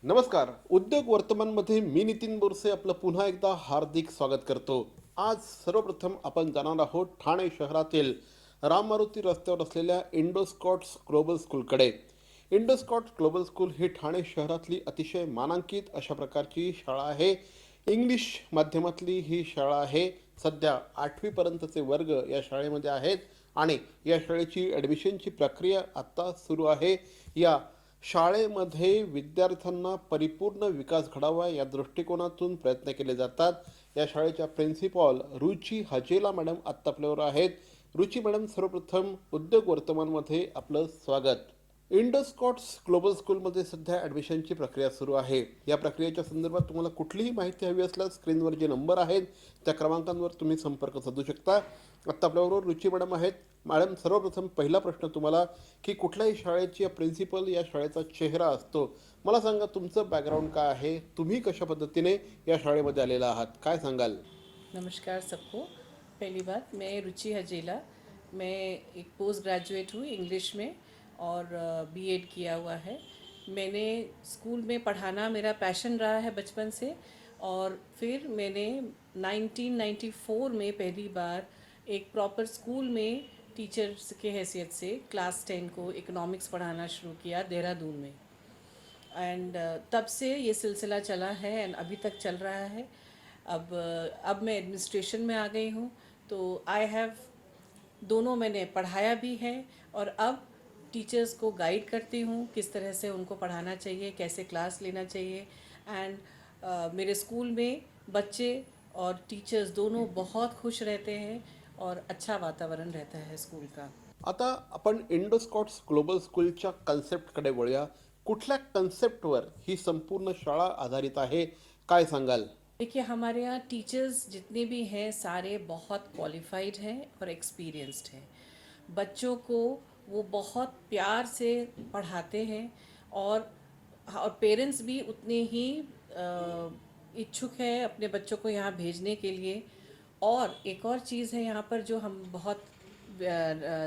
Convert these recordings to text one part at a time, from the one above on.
नमस्कार. उद्योग वर्तमानमध्ये मी नितीन बोरसे आपलं पुन्हा एकदा हार्दिक स्वागत करतो. आज सर्वप्रथम आपण जाणार आहोत ठाणे शहरातील राम मारुती रस्त्यावर असलेल्या इंडोस्कॉट्स ग्लोबल स्कूलकडे. इंडोस्कॉट्स ग्लोबल स्कूल ही ठाणे शहरातली अतिशय मानांकित अशा प्रकारची शाळा आहे. इंग्लिश माध्यमातली ही शाळा आहे. सध्या 8वी पर्यंतचे वर्ग या शाळेमध्ये आहेत आणि या शाळेची ॲडमिशनची प्रक्रिया आत्ता सुरू आहे. या शाळेमध्ये विद्यार्थ्यांना परिपूर्ण विकास घडावा या दृष्टिकोनातून प्रयत्न केले जातात. या शाळेच्या प्रिन्सिपॉल रुची हजेला मॅडम आत्ता आपल्यावर आहेत. रुची मॅडम, सर्वप्रथम उद्योग वर्तमानमध्ये आपलं स्वागत. इंडोस्कॉट्स ग्लोबल स्कूलमध्ये सध्या ॲडमिशनची प्रक्रिया सुरू आहे. या प्रक्रियेच्या संदर्भात तुम्हाला कुठलीही माहिती हवी असल्यास स्क्रीनवर जे नंबर आहेत त्या क्रमांकांवर तुम्ही संपर्क साधू शकता. आत्ता आपल्याबरोबर रुची मॅडम आहेत. मॅडम, सर्वप्रथम पहिला प्रश्न तुम्हाला की कुठल्याही शाळेची प्रिन्सिपल या शाळेचा चेहरा असतो. मला सांगा, तुमचं बॅकग्राऊंड काय आहे, तुम्ही कशा पद्धतीने या शाळेमध्ये आलेला आहात, काय सांगाल? नमस्कार सबको। पहली बात, मैं रुचि हजेला। मैं एक पोस्ट ग्रेजुएट हूँ इंग्लिश में और बीएड किया हुआ है। मैंने स्कूल में पढ़ाना मेरा पैशन रहा है बचपन से, और फिर मैंने 1994 में पहली बार एक प्रॉपर स्कूल में टीचर्स के हैसियत से क्लास 10 को इकोनॉमिक्स पढ़ाना शुरू किया देहरादून में। एंड तब से ये सिलसिला चला है एंड अभी तक चल रहा है। अब मैं एडमिनिस्ट्रेशन में आ गई हूँ, तो आई हैव दोनों मैंने पढ़ाया भी है और अब टीचर्स को गाइड करती हूँ किस तरह से उनको पढ़ाना चाहिए, कैसे क्लास लेना चाहिए। एंड मेरे स्कूल में बच्चे और टीचर्स दोनों बहुत खुश रहते हैं और अच्छा वातावरण रहता है स्कूल का। आता आपण इंडोस्कॉट्स ग्लोबल स्कूलच्या कन्सेप्टकडे वळूया. कुठल्या कन्सेप्टवर ही संपूर्ण शाळा आधारित आहे, काय सांगाल? देखिए, हमारे यहाँ टीचर्स जितने भी हैं सारे बहुत क्वालिफाइड हैं और एक्सपीरियंस्ड हैं। बच्चों को वो बहुत प्यार से पढ़ाते हैं, और पेरेंट्स भी उतने ही इच्छुक हैं अपने बच्चों को यहाँ भेजने के लिए। और एक और चीज़ है यहाँ पर जो हम बहुत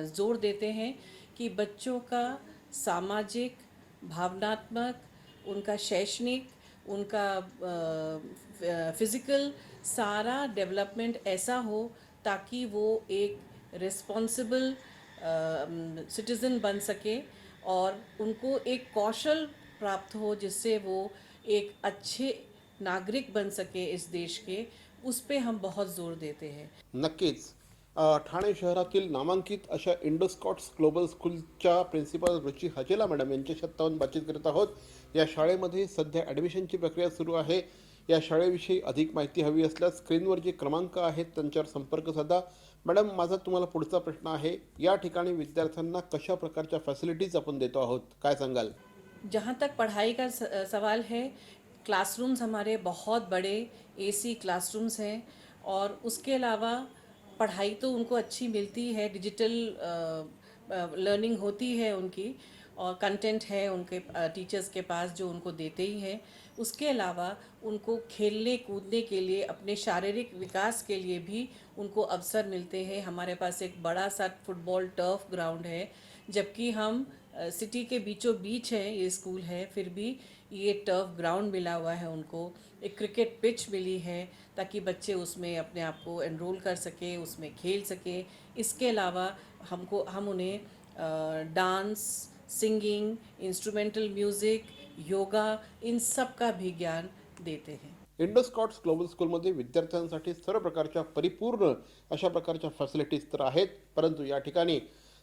ज़ोर देते हैं कि बच्चों का सामाजिक, भावनात्मक, उनका शैक्षणिक, उनका फिज़िकल सारा डेवलपमेंट ऐसा हो ताकि वो एक रिस्पॉन्सिबल सिटीज़न बन सके, और उनको एक कौशल प्राप्त हो जिससे वो एक अच्छे नागरिक बन सके इस देश के। उस पे हम बहुत ज़ोर देते हैं। नक्कीच. ठाणे शहरातील नामांकित अशा इंडोस्कॉट्स ग्लोबल स्कूलच्या प्रिन्सिपल रुची हजेला मॅडम यांच्याशी आत्ता आपण बातचीत करत आहोत. या शाळेमध्ये सध्या ॲडमिशनची प्रक्रिया सुरू आहे. या शाळेविषयी अधिक माहिती हवी असल्यास स्क्रीनवर जे क्रमांक आहेत त्यांच्यावर संपर्क साधा. मॅडम, माझा तुम्हाला पुढचा प्रश्न आहे, या ठिकाणी विद्यार्थ्यांना कशा प्रकारच्या फॅसिलिटीज आपण देतो आहोत, काय सांगाल? जहाँ तक पढ़ाई का सवाल है, क्लासरूम्स हमारे बहुत बड़े एसी क्लासरूम्स हैं, और उसके अलावा पढ़ाई तो उनको अच्छी मिलती है, डिजिटल लर्निंग होती है उनकी, और कंटेंट है उनके टीचर्स के पास जो उनको देते ही हैं। उसके अलावा उनको खेलने कूदने के लिए, अपने शारीरिक विकास के लिए भी उनको अवसर मिलते हैं। हमारे पास एक बड़ा सा फुटबॉल टर्फ ग्राउंड है, जबकि हम सिटी के बीचों बीच है ये स्कूल है, फिर भी ये टर्फ ग्राउंड मिला हुआ है उनको। एक क्रिकेट पिच मिली है ताकि बच्चे उसमें अपने आप को एनरोल कर सके, उसमें खेल सके। इसके अलावा हम उन्हें dance, singing, instrumental music, yoga, इन सब का भी ज्ञान देते हैं। इंडोस्कॉट्स ग्लोबल स्कूलमध्ये विद्यार्थ्यांसाठी सर्व प्रकारच्या परिपूर्ण अशा प्रकारच्या फॅसिलिटीज तर आहेत, परंतु या ठिकाणी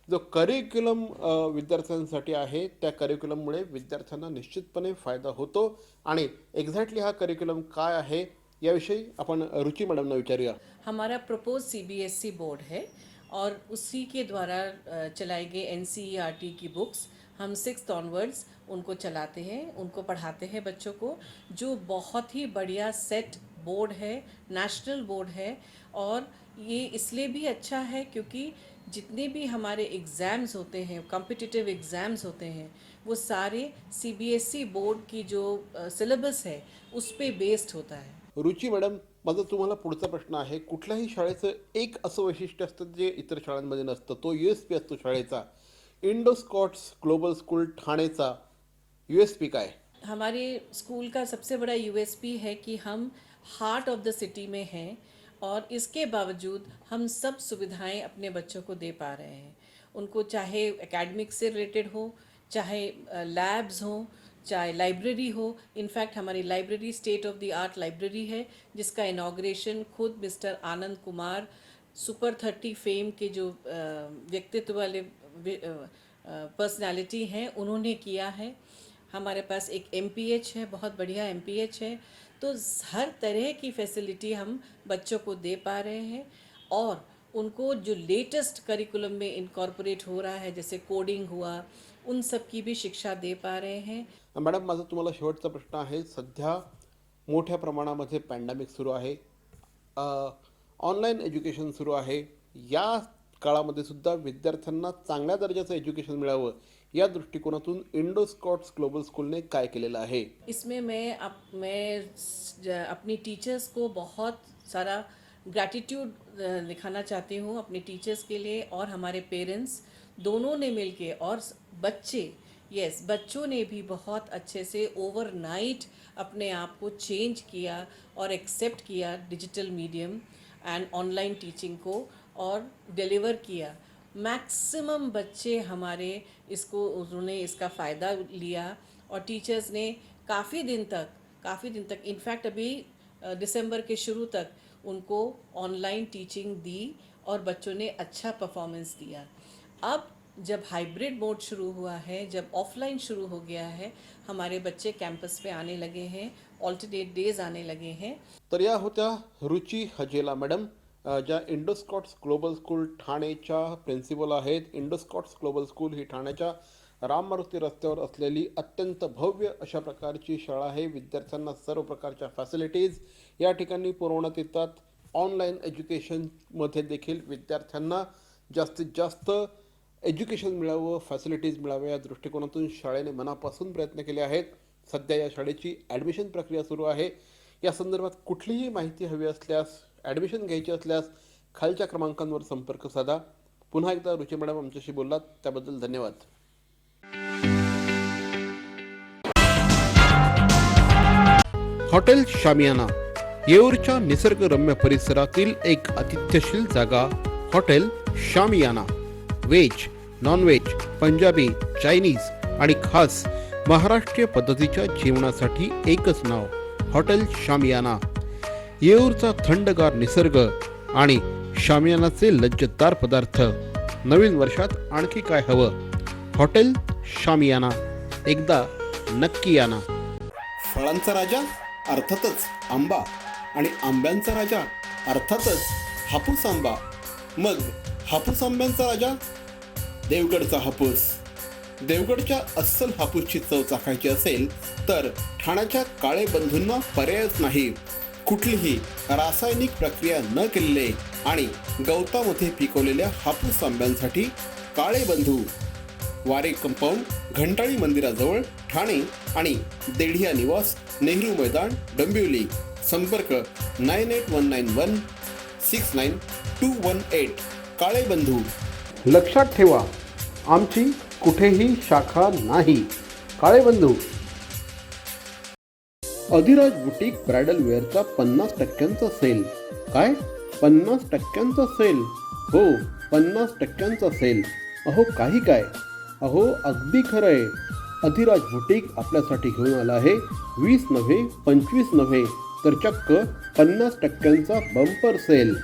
जो करिक्युलम विद्यार्थ्यांसाठी आहे त्या करिक्युलममुळे विद्यार्थ्यांना निश्चितपणे फायदा होतो. आणि एक्झॅक्टली हा करिक्युलम काय आहे याविषयी आपण रुची मॅडमना विचारूया. हमारा प्रपोज सीबीएसई बोर्ड है, और उसी के द्वारा चलाई गई एनसीईआरटी की बुक्स हम 6th ऑनवर्ड्स उनको चलाते हैं, उनको पढ़ाते हैं बच्चों को, जो बहुत ही बढ़िया सेट बोर्ड है, नेशनल बोर्ड है। और ये इसलिए भी अच्छा है क्योंकि जितने भी हमारे एग्ज़ाम्स होते हैं, कॉम्पिटिटिव एग्ज़ाम्स होते हैं, वो सारे सीबीएसई बोर्ड की जो सिलेबस है उस पे बेस्ड होता है। रुची मॅडम, माझा तुम्हाला पुढचा प्रश्न आहे. कुठल्याही शाळेचं एक असं वैशिष्ट्य असतं जे इतर शाळांमध्ये नसतं, तो USP असतो शाळेचा. इंडोस्कॉट्स ग्लोबल स्कूल ठाणेचा USP काय? हमारे स्कूल का सबसे बड़ा यूएसपी है कि हम हार्ट ऑफ द सिटी में हैं और इसके बावजूद हम सब सुविधाएं अपने बच्चों को दे पा रहे हैं। उनको चाहे एकेडमिक से रिलेटेड हो, चाहे लैब्स हो, चाहे लाइब्रेरी हो। इनफैक्ट हमारी library state of the art library है, जिसका इनाग्रेशन खुद mister Anand Kumar, super 30 fame के जो व्यक्तित्व वाले पर्सनालिटी हैं, उन्होंने किया है। हमारे पास एक एमपीएच है, बहुत बढ़िया एमपीएच है। तो हर तरह की फैसिलिटी हम बच्चों को दे पा रहे हैं और उनको जो लेटेस्ट करिकुलम में इनकॉर्पोरेट हो रहा है, जैसे कोडिंग हुआ, उन सब की भी शिक्षा दे पा रहे हैं। मॅडम, माझा तुम्हाला शेवटचा प्रश्न आहे. सध्या मोठ्या प्रमाणामध्ये पॅन्डेमिक सुरू आहे, ऑनलाईन एज्युकेशन सुरू आहे. या काळामध्ये सुद्धा विद्यार्थ्यांना चांगल्या दर्जाचं एज्युकेशन मिळावं या दृष्टिकोनातून इंडो स्कॉट्स ग्लोबल स्कूलने काय केलेलं आहे? इसमें अपनी टीचर्स को बहुत सारा ग्रैटिट्यूड दिखाना चाहती हूँ, अपने टीचर्स के लिए और हमारे पेरेंट्स दोनों ने मिलके, और बच्चों ने भी बहुत अच्छे से ओवरनाइट अपने आप को चेंज किया और एक्सेप्ट किया digital medium and online teaching को और डिलीवर किया। मैक्सिमम बच्चे हमारे उन्होंने इसका फ़ायदा लिया और टीचर्स ने काफ़ी दिन तक इनफैक्ट अभी दिसंबर के शुरू तक उनको ऑनलाइन टीचिंग दी और बच्चों ने अच्छा परफॉर्मेंस दिया। अब जब हाइब्रिड मोड शुरू हुआ है, जब ऑफलाइन शुरू हो गया है, हमारे बच्चे कैंपस पे आने लगे हैं, ऑल्टरनेट डेज आने लगे हैं। तर या होत्या रुची हजेला मॅडम, ज्या इंडो स्कॉट्स ग्लोबल स्कूल ठाणेच्या प्रिन्सिपल आहेत. इंडो स्कॉट्स ग्लोबल स्कूल ही ठाण्याच्या राम मारुती रस्त्यावर असलेली अत्यंत भव्य अशा प्रकारची शाळा आहे. विद्यार्थ्यांना सर्व प्रकारच्या फॅसिलिटीज या ठिकाणी पुरवण्यात येतात. ऑनलाईन एज्युकेशनमध्ये देखील विद्यार्थ्यांना जास्तीत जास्त एज्युकेशन मिळावं, फॅसिलिटीज मिळाव्या या दृष्टिकोनातून शाळेने मनापासून प्रयत्न केले आहेत. सध्या या शाळेची ॲडमिशन प्रक्रिया सुरू आहे. या संदर्भात कुठलीही माहिती हवी असल्यास, ॲडमिशन घ्यायची असल्यास खालच्या क्रमांकांवर संपर्क साधा. पुन्हा एकदा रुची मॅडम आमच्याशी बोललात त्याबद्दल धन्यवाद. हॉटेल शामियाना, येऊरच्या निसर्गरम्य परिसरातील एक अतिथ्यशील जागा. Hotel Shamiana veg, non veg, Punjabi, Chinese आणि खास महाराष्ट्रीय पद्धतीच्या जेवणासाठी एकच नाव, हॉटेल शामियाना. येऊरचा थंडगार निसर्ग आणि शामियानाचे लज्जतदार पदार्थ. नवीन वर्षात आणखी काय हवं? हॉटेल शामियाना, एकदा नक्की या ना. फळांचा राजा अर्थातच आंबा आणि आंब्यांचा राजा अर्थातच हापूस आंबा. मग हापूस आंब्यांचा राजा देवगडचा हापूस. देवगडच्या अस्सल हापूसची चव चाखायची असेल तर ठाण्याच्या काळे बंधूंना पर्यायच नाही. कुठलीही रासायनिक प्रक्रिया न केलेले आणि गवतामध्ये पिकवलेल्या हापूस आंब्यांसाठी काळे बंधू, वारे कंपाऊंड, घंटाळी मंदिराजवळ, ठाणे आणि देढिया निवास, नेहरू मैदान, डोंबिवली. संपर्क 9819169218. काळे बंधू. लक्षात ठेवा, आमची कुठेही शाखा नाही. काळे बंधू. अधिराज बुटीक ब्रायडल वेअरचा 50% सेल. काय? 50% सेल? हो, 50% सेल. अहो काही काय, अहो अगदी खरं आहे. अधिराज बुटीक आपल्यासाठी घेऊन आला आहे 20 नव्हे, 25 नव्हे, तर चक्क 50% बंपर सेल.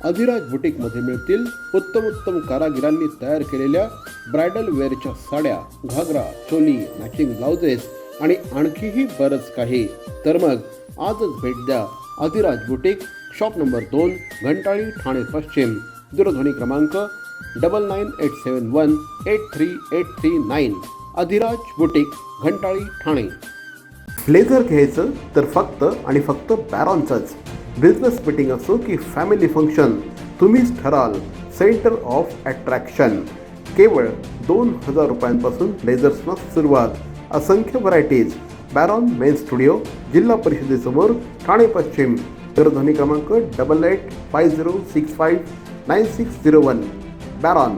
अधिराज बुटीकमध्ये मिळतील उत्तम कारागिरांनी तयार केलेल्या ब्रायडल वेअरच्या साड्या, घागरा, चोली, मॅचिंग ब्लाउजेस आणि आणखीही बरंच काही. तर मग आजच भेट द्या Adhiraj boutique, shop number 2, Ghantali, Thane पश्चिम. दूरध्वनी क्रमांक 9987183839. अधिराज बुटीक, घंटाळी, ठाणे. ब्लेझर घ्यायचं तर फक्त आणि फक्त बॅरॉनचंच. बिझनेस मीटिंग असो की फॅमिली फंक्शन, तुम्हीच ठराल सेंटर ऑफ अट्रॅक्शन. केवळ 2000 रुपयांपासून ब्लेझर्सना सुरुवात. असंख्य व्हरायटीज. बॅरॉन मेन स्टुडिओ, जिल्हा परिषदेसमोर, ठाणे पश्चिम. दूरध्वनी क्रमांक 8850659601. बॅरॉन.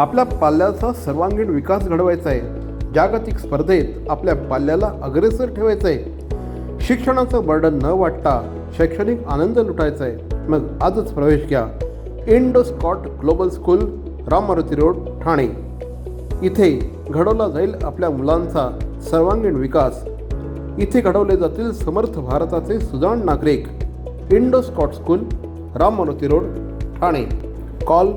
आपल्या पाल्याचा सर्वांगीण विकास घडवायचा आहे. जागतिक स्पर्धेत आपल्या पाल्याला अग्रेसर ठेवायचं आहे. शिक्षणाचं बर्डन न वाटता शैक्षणिक आनंद लुटायचा आहे. मग आजच प्रवेश घ्या Indo Scot Global School, Ram Maruti road, Thane. इथे घडवला जाईल आपल्या मुलांचा सर्वांगीण विकास. इथे घडवले जातील समर्थ भारताचे सुजाण नागरिक. Indo Scott school, Ram Maruti road, Thane. Call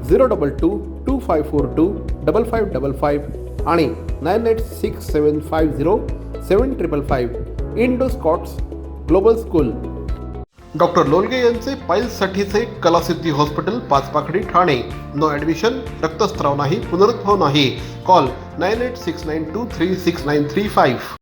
022-2542-5555 आणि 9867507555. Indo Scotts Global School. Doctor Lolage यांचे पाईल्ससाठीचे Kalasiddhi hospital, Pachpakhadi, Thane. No admission, रक्तस्राव नाही, पुनरुद्भव नाही. कॉल 9869236935.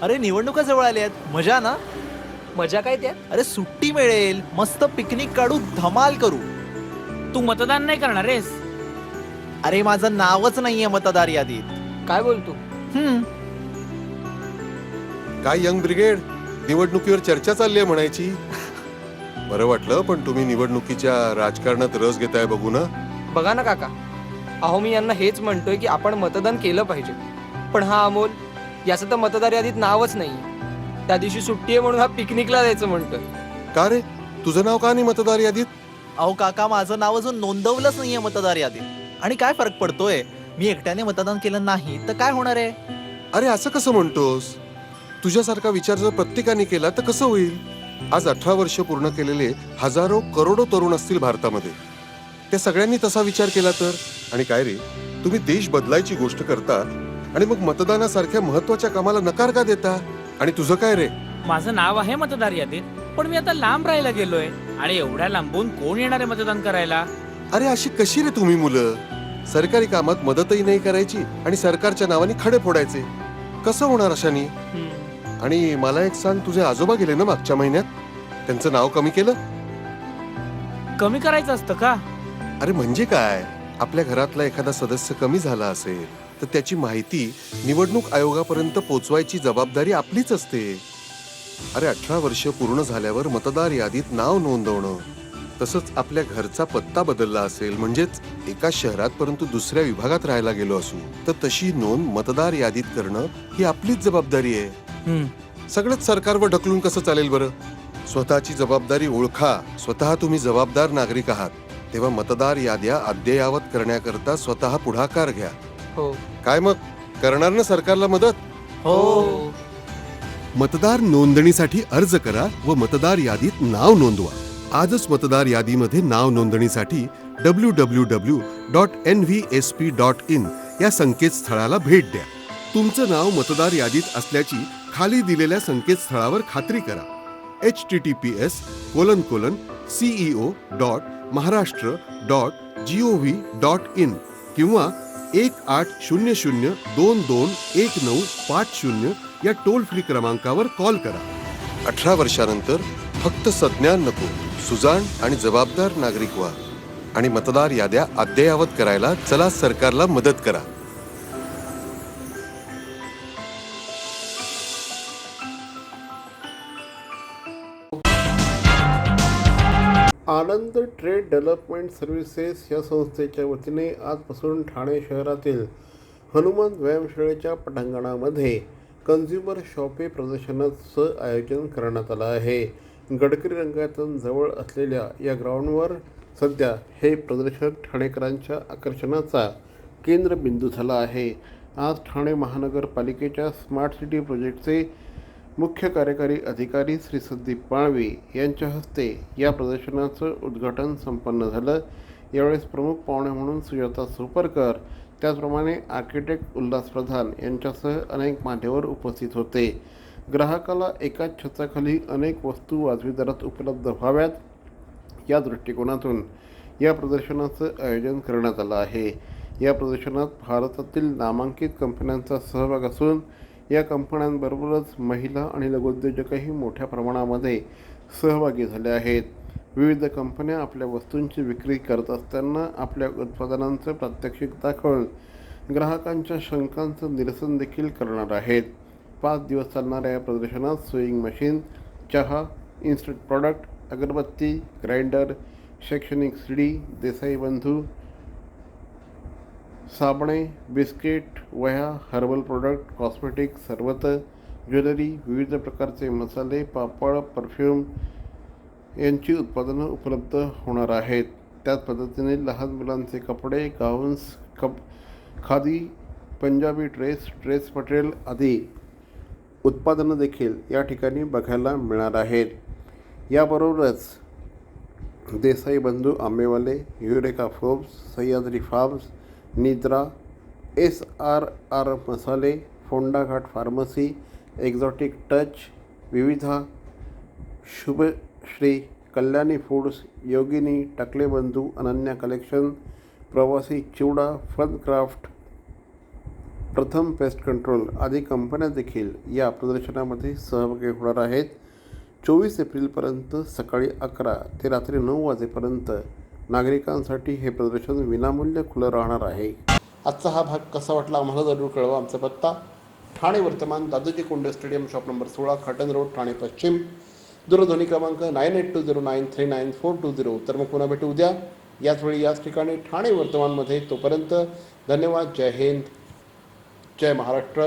अरे निवडणुका जवळ आल्या आहेत, मजा ना. मजा काय त्यात? अरे सुट्टी मिळेल, मस्त पिकनिक काढू, धमाल करू. तू मतदान नाही करणार आहेस? अरे माझं नावच नाहीये मतदार यादीत. काय बोलतो? काय यंग ब्रिगेड, निवडणुकीवर चर्चा चालली आहे म्हणायची. बरं वाटलं, पण तुम्ही निवडणुकीच्या राजकारणात रस घेताय बघू ना. बघा ना काका, अहो मी यांना हेच म्हणतोय की आपण मतदान केलं पाहिजे, पण हा अमोल याचं तर मतदार यादीत नावच नाही. त्या दिवशी सुट्टी आहे म्हणून हा पिकनिकला जायचं म्हणतोय. का रे, तुझं नाव का नाही मतदार यादीत? अहो काका, माझं नाव अजून नोंदवलंच नाहीये मतदार यादीत. आणि काय फरक पडतोय, मी एकट्याने मतदान केलं नाही तर काय होणार आहे? अरे असं कसं म्हणतोस? तुझ्यासारखा विचार जर प्रत्येकाने केला तर कसं होईल? आज 18 वर्ष पूर्ण केलेले हजारो करोडो तरुण असतील भारतामध्ये. त्या सगळ्यांनी तसा विचार केला तर. आणि काय रे, तुम्ही देश बदलायची गोष्ट करता आणि मग मतदानासारख्या महत्वाच्या कामाला नकार का देता? आणि तुझं काय रे? माझं नाव आहे मतदार यादीत, पण मी आता लांब राहायला गेलोय आणि एवढ्या लांबून कोण येणार आहे मतदान करायला? अरे अशी कशी रे तुम्ही मुलं? सरकारी कामात मदतही नाही करायची आणि सरकारच्या नावाने खडे फोडायचे. कसं होणार अशानी? आणि मला एक सांग, तुझे आजोबा गेले ना मागच्या महिन्यात, त्यांचं नाव कमी केलं? कमी करायचं असतं का? अरे म्हणजे काय, आपल्या घरातला एखादा सदस्य कमी झाला असेल तर त्याची माहिती निवडणूक आयोगापर्यंत पोहोचवायची जबाबदारी आपलीच असते. अरे 18 वर्ष पूर्ण झाल्यावर मतदार यादीत नाव नोंदवणं, तसंच आपल्या घरचा पत्ता बदलला असेल, म्हणजेच एका शहरात परंतु दुसऱ्या विभागात राहायला गेलो असू तर तशी नोंद मतदार यादीत करणं ही आपलीच जबाबदारी आहे. सगळंच सरकारवर ढकलून कसं चालेल बरं? स्वतःची जबाबदारी ओळखा. स्वतः तुम्ही जबाबदार नागरिक आहात, तेव्हा मतदार याद्या अद्ययावत करण्याकरता स्वतः पुढाकार घ्या. हो काय मग, करणार ना सरकारला मदत? हो. मतदार नोंदणीसाठी अर्ज करा व मतदार यादीत नाव नोंदवा. आजच मतदार यादीमध्ये नाव नोंदणीसाठी www.nvsp.in या संकेतस्थळाला भेट द्या. तुमचं नाव मतदार यादीत असल्याची खाली दिलेल्या संकेतस्थळावर खात्री करा. https://ceo.maharashtra.gov.in किंवा 1800-221950 या टोल फ्री क्रमांकावर कॉल करा. 18 वर्षानंतर फक्त संज्ञान नको, सुजाण आणि जबाबदार नागरिक व्हा आणि मतदार याद्या अद्ययावत करायला चला सरकारला मदत करा. आनंद ट्रेड डेव्हलपमेंट सर्व्हिसेस या संस्थेच्या वतीने आजपासून ठाणे शहरातील हनुमान व्यायामशाळेच्या पटांगणामध्ये कन्झ्युमर शॉपे प्रदर्शनाचं आयोजन करण्यात आलं आहे. गडकरी रंगायतन जवळ असलेल्या या ग्राउंडवर सध्या हे प्रदर्शन ठाणेकरांच्या आकर्षणाचा केंद्रबिंदू झाला आहे. आज ठाणे महानगरपालिकेच्या स्मार्ट सिटी प्रोजेक्टचे मुख्य कार्यकारी अधिकारी श्री संदीप पाळवी यांच्या हस्ते या प्रदर्शनाचं उद्घाटन संपन्न झालं. यावेळेस प्रमुख पाहुणे म्हणून सुजाता सुपरकर, त्याचप्रमाणे आर्किटेक्ट उल्हास प्रधान यांच्यासह अनेक मान्यवर उपस्थित होते. ग्राहकाला एकाच छताखाली अनेक वस्तू वाजवी दरात उपलब्ध व्हाव्यात या दृष्टिकोनातून या प्रदर्शनाचं आयोजन करण्यात आलं आहे. या प्रदर्शनात भारतातील नामांकित कंपन्यांचा सहभाग असून या कंपन्यांबरोबरच महिला आणि लघुउद्योजकही मोठ्या प्रमाणामध्ये सहभागी झाले आहेत. विविध कंपन्या आपल्या वस्तूंची विक्री करत असताना आपल्या उत्पादनांचं प्रात्यक्षिक दाखवून ग्राहकांच्या शंकांचं निरसन देखील करणार आहेत. 5 दिवस चालणाऱ्या या प्रदर्शनात सोईंग मशीन, चहा, इन्स्टंट प्रॉडक्ट, अगरबत्ती, ग्राइंडर, शैक्षणिक सीडी, देसाई बंधू, साबणे, बिस्किट, वह्या, हर्बल प्रोडक्ट, कॉस्मेटिक, सरबतं, ज्वेलरी, विविध प्रकारचे मसाले, पापड, परफ्यूम यांची उत्पादनं उपलब्ध होणार आहेत. त्याच पद्धतीने लहान मुलांचे कपडे, gowns, khadi, Punjabi dress material आदी उत्पादनं देखील या ठिकाणी बघायला मिळणार आहेत. याबरोबरच देसाई बंधू आंबेवाले, युरेका फोर्ब्स, सह्याद्री फार्म्स, निद्रा, SRR मसाले, फोंडा घाट फार्मसी, एक्झॉटिक टच, विविधा, शुभश्री, कल्याणी फूड्स, योगिनी, टकले बंधू, अनन्या कलेक्शन, प्रवासी चिवडा, फनक्राफ्ट, प्रथम पेस्ट कंट्रोल आदी कंपन्या देखील या प्रदर्शनामध्ये सहभागी होणार आहेत. 24 एप्रिलपर्यंत सकाळी 11 ते रात्री 9 वाजेपर्यंत नागरिकांसाठी हे प्रदर्शन विनामूल्य खुलं राहणार आहे. आजचा हा भाग कसा वाटला आम्हाला जरूर कळवा. आमचा पत्ता Thane Vartaman, Dadoji Konde stadium, shop number 16, Khatan road, Thane पश्चिम. दूरध्वनी क्रमांक 9820939420. तर मग पुन्हा भेटू उद्या याच वेळी याच ठिकाणी ठाणे वर्तमानमध्ये. तोपर्यंत धन्यवाद. जय हिंद, जय महाराष्ट्र.